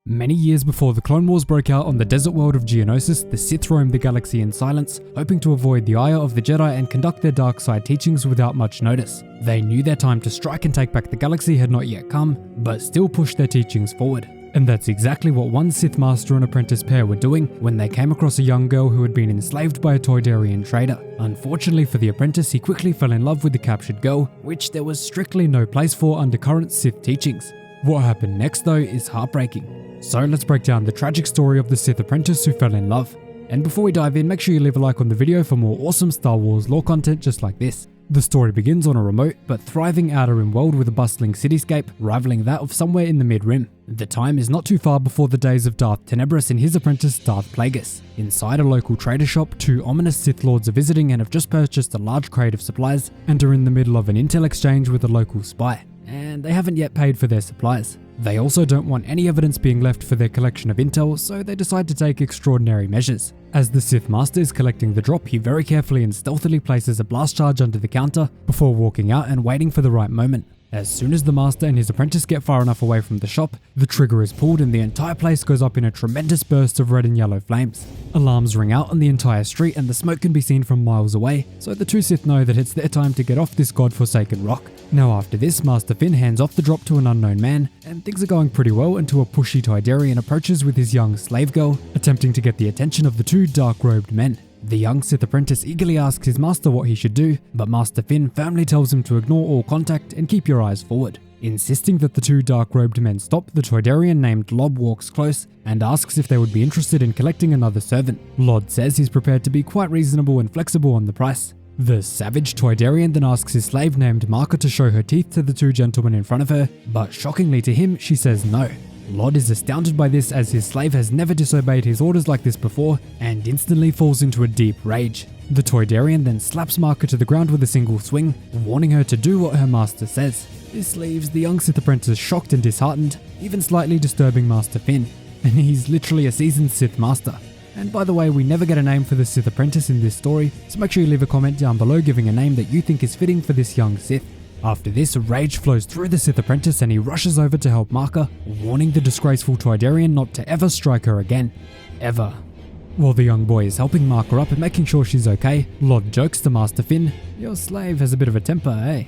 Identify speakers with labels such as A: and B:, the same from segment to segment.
A: Many years before the Clone Wars broke out on the desert world of Geonosis, the Sith roamed the galaxy in silence, hoping to avoid the ire of the Jedi and conduct their dark side teachings without much notice. They knew their time to strike and take back the galaxy had not yet come, but still pushed their teachings forward. And that's exactly what one Sith Master and apprentice pair were doing when they came across a young girl who had been enslaved by a Toydarian trader. Unfortunately for the apprentice, he quickly fell in love with the captured girl, which there was strictly no place for under current Sith teachings. What happened next though is heartbreaking. So let's break down the tragic story of the Sith apprentice who fell in love. And before we dive in, make sure you leave a like on the video for more awesome Star Wars lore content just like this. The story begins on a remote but thriving outer rim world with a bustling cityscape rivaling that of somewhere in the mid-rim. The time is not too far before the days of Darth Tenebrous and his apprentice Darth Plagueis. Inside a local trader shop, two ominous Sith lords are visiting and have just purchased a large crate of supplies and are in the middle of an intel exchange with a local spy. And they haven't yet paid for their supplies. They also don't want any evidence being left for their collection of intel, so they decide to take extraordinary measures. As the Sith Master is collecting the drop, he very carefully and stealthily places a blast charge under the counter before walking out and waiting for the right moment. As soon as the Master and his apprentice get far enough away from the shop, the trigger is pulled and the entire place goes up in a tremendous burst of red and yellow flames. Alarms ring out on the entire street and the smoke can be seen from miles away, so the two Sith know that it's their time to get off this godforsaken rock. Now after this, Master Finn hands off the drop to an unknown man, and things are going pretty well until a pushy Toydarian approaches with his young slave girl, attempting to get the attention of the two dark-robed men. The young Sith apprentice eagerly asks his master what he should do, but Master Finn firmly tells him to ignore all contact and keep your eyes forward. Insisting that the two dark-robed men stop, the Toydarian named Lob walks close and asks if they would be interested in collecting another servant. Lod says he's prepared to be quite reasonable and flexible on the price. The savage Toydarian then asks his slave named Marker to show her teeth to the two gentlemen in front of her, but shockingly to him, she says no. Lod is astounded by this as his slave has never disobeyed his orders like this before and instantly falls into a deep rage. The Toydarian then slaps Marker to the ground with a single swing, warning her to do what her master says. This leaves the young Sith apprentice shocked and disheartened, even slightly disturbing Master Finn. And he's literally a seasoned Sith Master. And by the way, we never get a name for the Sith apprentice in this story, so make sure you leave a comment down below giving a name that you think is fitting for this young Sith. After this, rage flows through the Sith apprentice and he rushes over to help Marker, warning the disgraceful Toydarian not to ever strike her again. Ever. While the young boy is helping Marker up and making sure she's okay, Lod jokes to Master Finn, "Your slave has a bit of a temper, eh?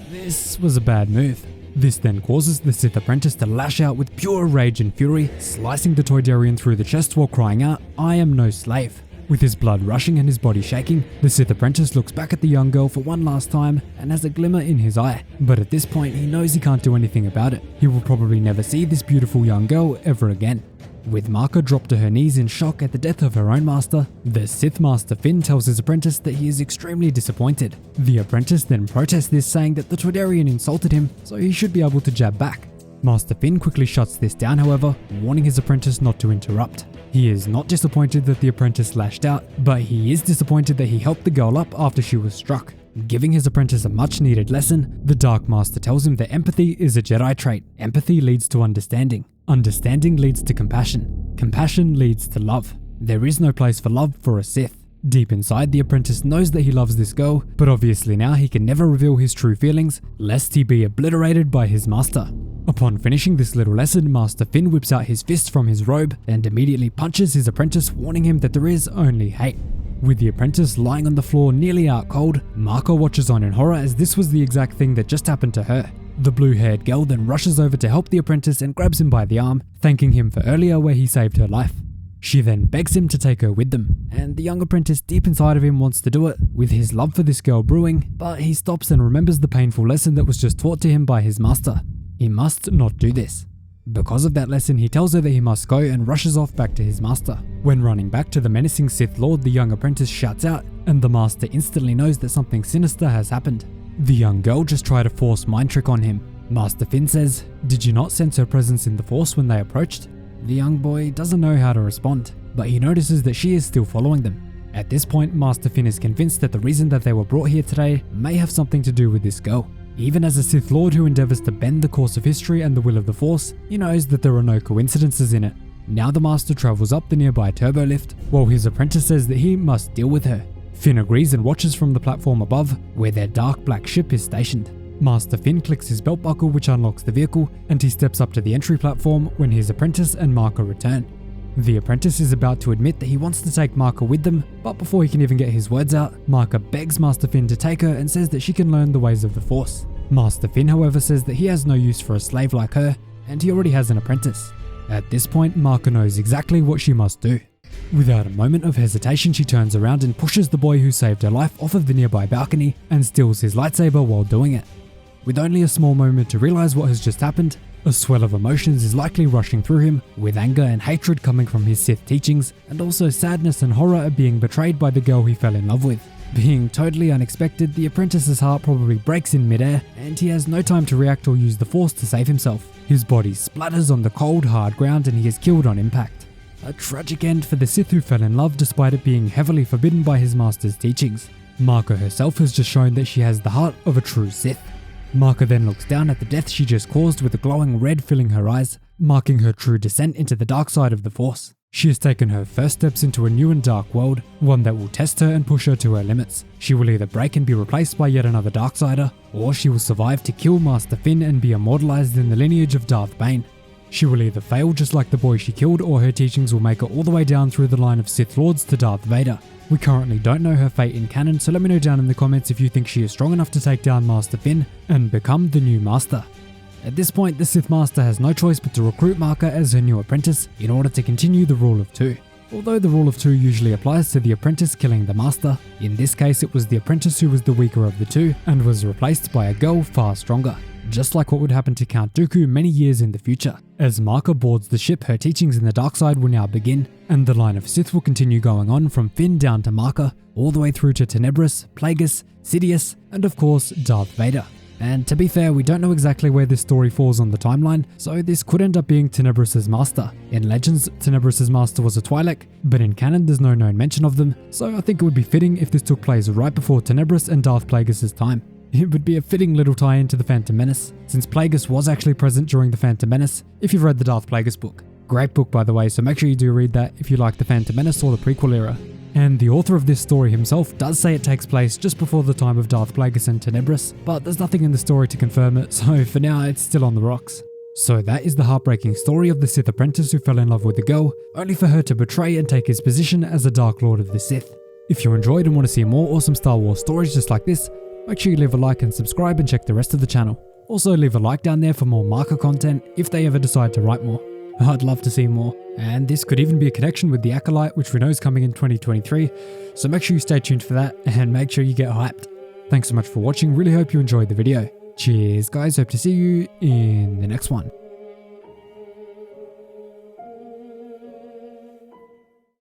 A: This was a bad move." This then causes the Sith apprentice to lash out with pure rage and fury, slicing the Toydarian through the chest while crying out, "I am no slave." With his blood rushing and his body shaking, the Sith apprentice looks back at the young girl for one last time and has a glimmer in his eye. But at this point, he knows he can't do anything about it. He will probably never see this beautiful young girl ever again. With Marker dropped to her knees in shock at the death of her own master, the Sith Master Finn tells his apprentice that he is extremely disappointed. The apprentice then protests this, saying that the Toydarian insulted him, so he should be able to jab back. Master Finn quickly shuts this down however, warning his apprentice not to interrupt. He is not disappointed that the apprentice lashed out, but he is disappointed that he helped the girl up after she was struck. Giving his apprentice a much needed lesson, the Dark Master tells him that empathy is a Jedi trait. Empathy leads to understanding. Understanding leads to compassion. Compassion leads to love. There is no place for love for a Sith. Deep inside, the apprentice knows that he loves this girl, but obviously now he can never reveal his true feelings, lest he be obliterated by his master. Upon finishing this little lesson, Master Finn whips out his fist from his robe and immediately punches his apprentice, warning him that there is only hate. With the apprentice lying on the floor nearly out cold, Marker watches on in horror as this was the exact thing that just happened to her. The blue-haired girl then rushes over to help the apprentice and grabs him by the arm, thanking him for earlier where he saved her life. She then begs him to take her with them, and the young apprentice deep inside of him wants to do it, with his love for this girl brewing, but he stops and remembers the painful lesson that was just taught to him by his master. He must not do this. Because of that lesson, he tells her that he must go and rushes off back to his master. When running back to the menacing Sith Lord, the young apprentice shouts out, and the master instantly knows that something sinister has happened. The young girl just tried a force mind trick on him. Master Finn says, "Did you not sense her presence in the force when they approached?" The young boy doesn't know how to respond, but he notices that she is still following them. At this point, Master Finn is convinced that the reason that they were brought here today may have something to do with this girl. Even as a Sith Lord who endeavors to bend the course of history and the will of the Force, he knows that there are no coincidences in it. Now the Master travels up the nearby turbo lift, while his apprentice says that he must deal with her. Finn agrees and watches from the platform above, where their dark black ship is stationed. Master Finn clicks his belt buckle, which unlocks the vehicle, and he steps up to the entry platform when his apprentice and Marker return. The apprentice is about to admit that he wants to take Marker with them, but before he can even get his words out, Marker begs Master Finn to take her and says that she can learn the ways of the Force. Master Finn, however, says that he has no use for a slave like her, and he already has an apprentice. At this point, Marker knows exactly what she must do. Without a moment of hesitation, she turns around and pushes the boy who saved her life off of the nearby balcony and steals his lightsaber while doing it. With only a small moment to realize what has just happened, a swell of emotions is likely rushing through him, with anger and hatred coming from his Sith teachings, and also sadness and horror at being betrayed by the girl he fell in love with. Being totally unexpected, the apprentice's heart probably breaks in midair, and he has no time to react or use the Force to save himself. His body splatters on the cold, hard ground and he is killed on impact. A tragic end for the Sith who fell in love despite it being heavily forbidden by his master's teachings. Marker herself has just shown that she has the heart of a true Sith. Marker then looks down at the death she just caused with a glowing red filling her eyes, marking her true descent into the dark side of the Force. She has taken her first steps into a new and dark world, one that will test her and push her to her limits. She will either break and be replaced by yet another Darksider, or she will survive to kill Master Finn and be immortalized in the lineage of Darth Bane. She will either fail just like the boy she killed, or her teachings will make her all the way down through the line of Sith Lords to Darth Vader. We currently don't know her fate in canon, so let me know down in the comments if you think she is strong enough to take down Master Finn and become the new Master. At this point, the Sith Master has no choice but to recruit Marker as her new apprentice in order to continue the rule of two. Although the rule of two usually applies to the apprentice killing the master, in this case it was the apprentice who was the weaker of the two and was replaced by a girl far stronger. Just like what would happen to Count Dooku many years in the future. As Marker boards the ship, her teachings in the dark side will now begin, and the line of Sith will continue going on from Finn down to Marker, all the way through to Tenebrous, Plagueis, Sidious, and of course Darth Vader. And to be fair, we don't know exactly where this story falls on the timeline, so this could end up being Tenebrous's master. In Legends, Tenebrous's master was a Twi'lek, but in canon there's no known mention of them, so I think it would be fitting if this took place right before Tenebrous and Darth Plagueis' time. It would be a fitting little tie-in to the Phantom Menace, since Plagueis was actually present during the Phantom Menace, if you've read the Darth Plagueis book. Great book by the way, so make sure you do read that if you like the Phantom Menace or the prequel era. And the author of this story himself does say it takes place just before the time of Darth Plagueis and Tenebrous, but there's nothing in the story to confirm it, so for now it's still on the rocks. So that is the heartbreaking story of the Sith apprentice who fell in love with the girl, only for her to betray and take his position as a Dark Lord of the Sith. If you enjoyed and want to see more awesome Star Wars stories just like this, make sure you leave a like and subscribe and check the rest of the channel. Also leave a like down there for more Marker content if they ever decide to write more. I'd love to see more, and this could even be a connection with the Acolyte, which we know is coming in 2023, so make sure you stay tuned for that and make sure you get hyped. Thanks so much for watching, really hope you enjoyed the video. Cheers guys, hope to see you in the next one.